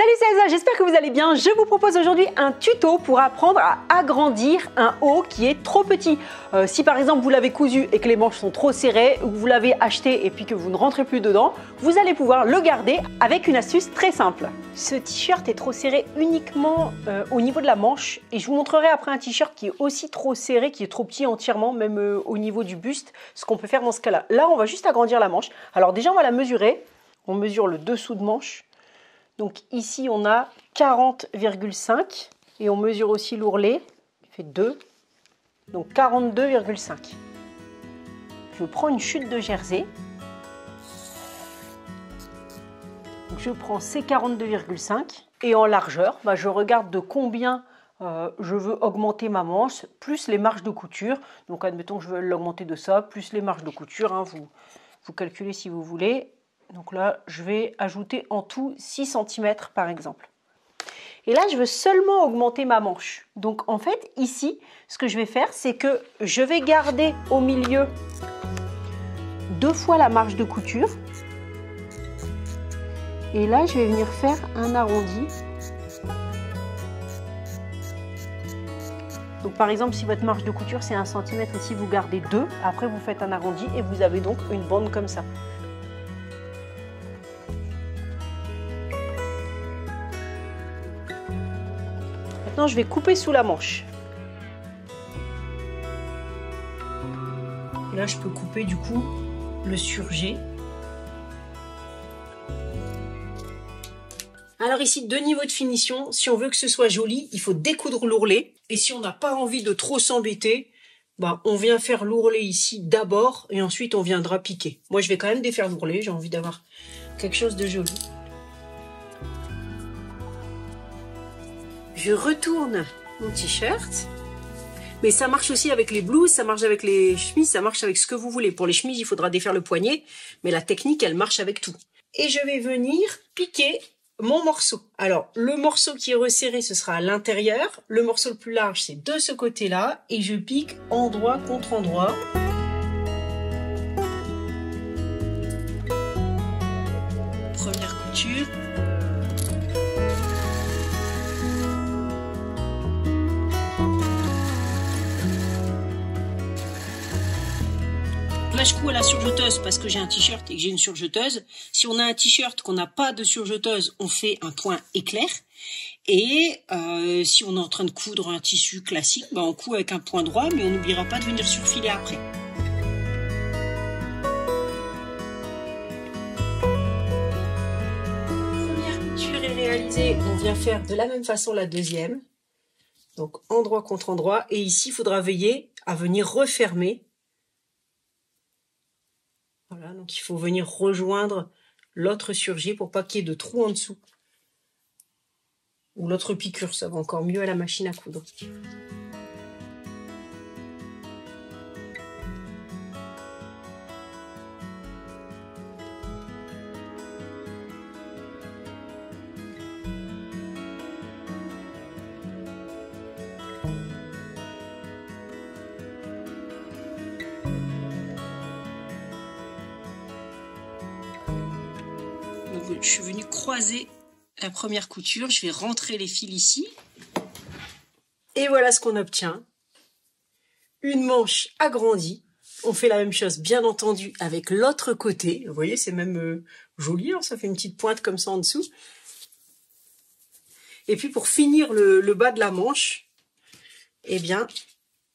Salut, c'est Elsa, j'espère que vous allez bien. Je vous propose aujourd'hui un tuto pour apprendre à agrandir un haut qui est trop petit. Si par exemple vous l'avez cousu et que les manches sont trop serrées, ou que vous l'avez acheté et puis que vous ne rentrez plus dedans, vous allez pouvoir le garder avec une astuce très simple. Ce t-shirt est trop serré uniquement au niveau de la manche et je vous montrerai après un t-shirt qui est aussi trop serré, qui est trop petit entièrement, même au niveau du buste, ce qu'on peut faire dans ce cas-là. Là, on va juste agrandir la manche. Alors déjà, on va la mesurer. On mesure le dessous de manche. Donc ici, on a 40,5 et on mesure aussi l'ourlet, il fait 2, donc 42,5. Je prends une chute de jersey. Donc je prends ces 42,5 et en largeur, je regarde de combien je veux augmenter ma manche, plus les marges de couture. Donc admettons que je veux l'augmenter de ça, plus les marges de couture, hein, vous calculez si vous voulez. Donc là, je vais ajouter en tout 6 cm par exemple. Et là, je veux seulement augmenter ma manche. Donc en fait, ici, ce que je vais faire, c'est que je vais garder au milieu 2 fois la marge de couture. Et là, je vais venir faire un arrondi. Donc par exemple, si votre marge de couture c'est 1 cm, ici vous gardez 2, après vous faites un arrondi et vous avez donc une bande comme ça. Maintenant, je vais couper sous la manche. Et là, je peux couper du coup le surjet. Alors ici, 2 niveaux de finition. Si on veut que ce soit joli, il faut découdre l'ourlet. Et si on n'a pas envie de trop s'embêter, on vient faire l'ourlet ici d'abord et ensuite on viendra piquer. Moi, je vais quand même défaire l'ourlet. J'ai envie d'avoir quelque chose de joli. Je retourne mon t-shirt, mais ça marche aussi avec les blouses, ça marche avec les chemises, ça marche avec ce que vous voulez. Pour les chemises, il faudra défaire le poignet, mais la technique, elle marche avec tout. Et je vais venir piquer mon morceau. Alors, le morceau qui est resserré, ce sera à l'intérieur. Le morceau le plus large, c'est de ce côté-là, et je pique endroit contre endroit. Première couture. Là, je couds à la surjeteuse parce que j'ai un t-shirt et que j'ai une surjeteuse. Si on a un t-shirt qu'on n'a pas de surjeteuse, on fait un point éclair. Et si on est en train de coudre un tissu classique, on coud avec un point droit, mais on n'oubliera pas de venir surfiler après. Première couture est réalisée, on vient faire de la même façon la deuxième. Donc endroit contre endroit. Et ici, il faudra veiller à venir refermer. Voilà, donc il faut venir rejoindre l'autre surjet pour pas qu'il y ait de trous en dessous. Ou l'autre piqûre, ça va encore mieux à la machine à coudre. Je suis venue croiser la première couture, je vais rentrer les fils ici. Et voilà ce qu'on obtient. Une manche agrandie. On fait la même chose, bien entendu, avec l'autre côté. Vous voyez, c'est même joli, hein, ça fait une petite pointe comme ça en dessous. Et puis pour finir le bas de la manche, eh bien,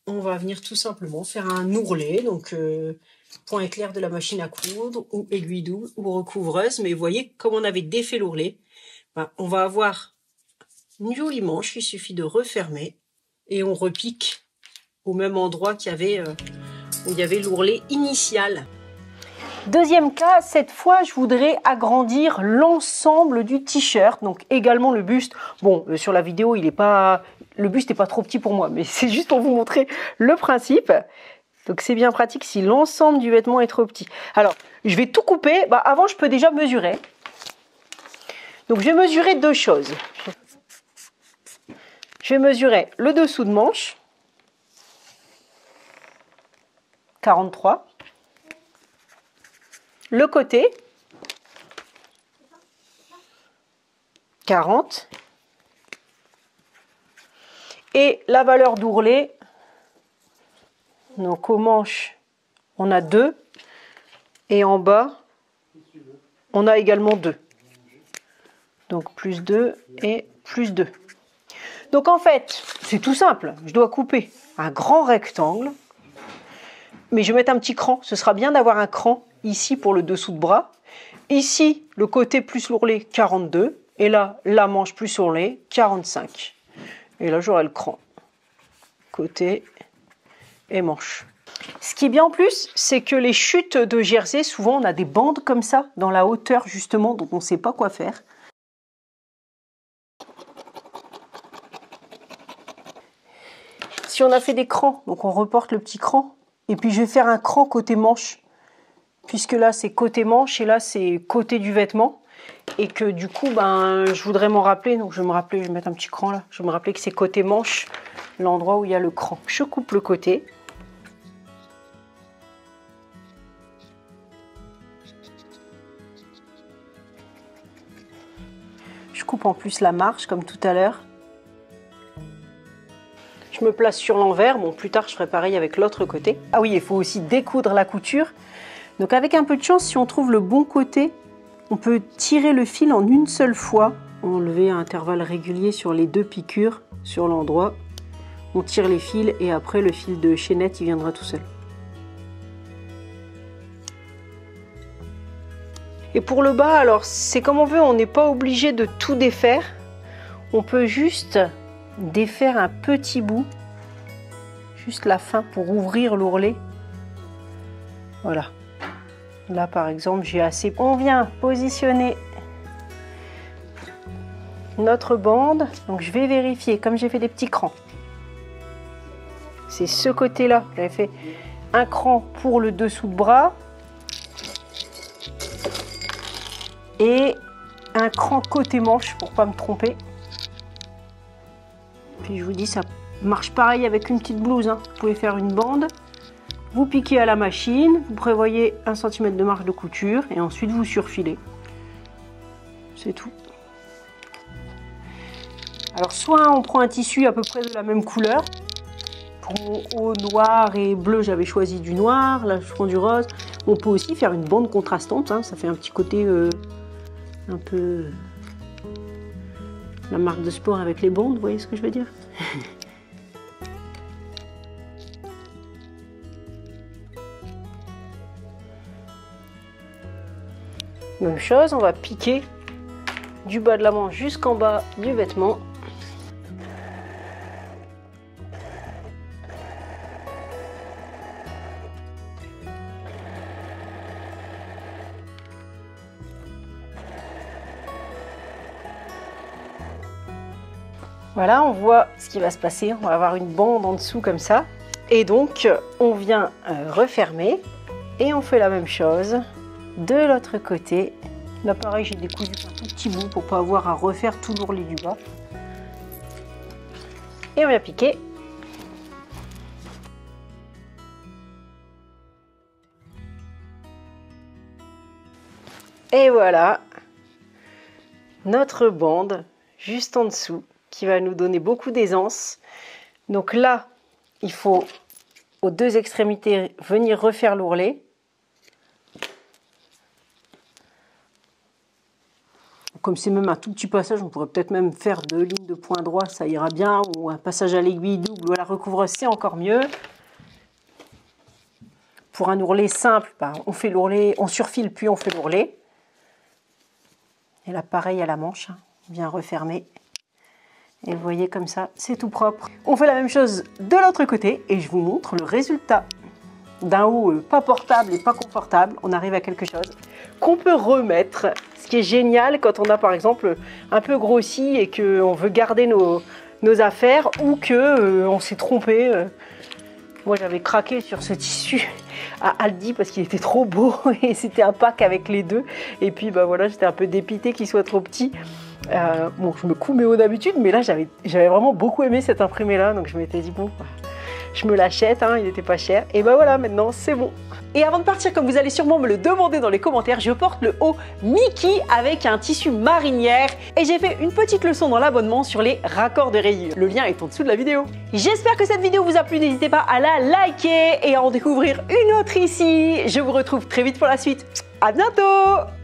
on va venir tout simplement faire un ourlet. Donc, point éclair de la machine à coudre ou aiguille double ou recouvreuse. Mais vous voyez, comme on avait défait l'ourlet, on va avoir une jolie manche. Il suffit de refermer et on repique au même endroit qu'il y avait, où il y avait l'ourlet initial. Deuxième cas, cette fois, je voudrais agrandir l'ensemble du t-shirt, donc également le buste. Bon, sur la vidéo, le buste n'est pas trop petit pour moi, mais c'est juste pour vous montrer le principe. Donc c'est bien pratique si l'ensemble du vêtement est trop petit. Alors, je vais tout couper. Avant, je peux déjà mesurer. Donc je vais mesurer 2 choses. Je vais mesurer le dessous de manche. 43. Le côté. 40. Et la valeur d'ourlet, donc au manche, on a 2. Et en bas, on a également 2. Donc plus 2 et plus 2. Donc en fait, c'est tout simple. Je dois couper un grand rectangle. Mais je vais mettre un petit cran. Ce sera bien d'avoir un cran ici pour le dessous de bras. Ici, le côté plus l'ourlet, 42. Et là, la manche plus ourlet, 45. Et là, j'aurai le cran. Côté et manche. Ce qui est bien en plus, c'est que les chutes de jersey, souvent on a des bandes comme ça, dans la hauteur justement, dont on ne sait pas quoi faire. Si on a fait des crans, donc on reporte le petit cran. Et puis je vais faire un cran côté manche, puisque là c'est côté manche et là c'est côté du vêtement. Et que du coup, je voudrais m'en rappeler, donc je vais me rappeler, je vais mettre un petit cran là. Je vais me rappeler que c'est côté manche, l'endroit où il y a le cran. Je coupe le côté. Je coupe en plus la marge comme tout à l'heure. Je me place sur l'envers. Bon, plus tard, je ferai pareil avec l'autre côté. Ah oui, il faut aussi découdre la couture. Donc avec un peu de chance, si on trouve le bon côté, on peut tirer le fil en une seule fois. Enlever à intervalles réguliers sur les 2 piqûres, sur l'endroit. On tire les fils et après, le fil de chaînette, il viendra tout seul. Et pour le bas, alors c'est comme on veut, on n'est pas obligé de tout défaire. On peut juste défaire un petit bout, juste la fin pour ouvrir l'ourlet. Voilà. Là par exemple, j'ai assez. On vient positionner notre bande. Donc je vais vérifier, comme j'ai fait des petits crans. C'est ce côté-là. J'avais fait un cran pour le dessous de bras. Et un cran côté manche pour pas me tromper. Puis je vous dis, ça marche pareil avec une petite blouse, hein. Vous pouvez faire une bande, vous piquez à la machine, vous prévoyez 1 cm de marge de couture et ensuite vous surfilez. C'est tout. Alors soit on prend un tissu à peu près de la même couleur. Pour mon haut noir et bleu, j'avais choisi du noir, là je prends du rose. On peut aussi faire une bande contrastante, hein. Ça fait un petit côté un peu la marque de sport avec les bandes, vous voyez ce que je veux dire? Même chose, on va piquer du bas de la manche jusqu'en bas du vêtement. Voilà, on voit ce qui va se passer. On va avoir une bande en dessous comme ça. Et donc, on vient refermer. Et on fait la même chose de l'autre côté. Là, pareil, j'ai décousu un tout petit bout pour pas avoir à refaire tout l'ourlet du bas. Et on vient piquer. Et voilà, notre bande juste en dessous, qui va nous donner beaucoup d'aisance. Donc là, il faut aux 2 extrémités venir refaire l'ourlet. Comme c'est même un tout petit passage, on pourrait peut-être même faire 2 lignes de point droit, ça ira bien, ou un passage à l'aiguille double ou à la recouvreuse, c'est encore mieux. Pour un ourlet simple, on fait l'ourlet, on surfile puis on fait l'ourlet. Et là, pareil à la manche, hein, on vient refermer. Et vous voyez comme ça, c'est tout propre. On fait la même chose de l'autre côté et je vous montre le résultat d'un haut pas portable et pas confortable. On arrive à quelque chose qu'on peut remettre. Ce qui est génial quand on a par exemple un peu grossi et qu'on veut garder nos affaires ou qu'on s'est trompé. Moi j'avais craqué sur ce tissu à Aldi parce qu'il était trop beau et c'était un pack avec les 2. Et puis voilà, j'étais un peu dépitée qu'il soit trop petit. Bon, je me couds mes hauts d'habitude, mais là j'avais vraiment beaucoup aimé cet imprimé là, donc je m'étais dit bon, je me l'achète, hein, il n'était pas cher. Et ben voilà, maintenant c'est bon. Et avant de partir, comme vous allez sûrement me le demander dans les commentaires, je porte le haut Mickey avec un tissu marinière et j'ai fait une petite leçon dans l'abonnement sur les raccords de rayures. Le lien est en dessous de la vidéo. J'espère que cette vidéo vous a plu, n'hésitez pas à la liker et à en découvrir une autre ici. Je vous retrouve très vite pour la suite. À bientôt!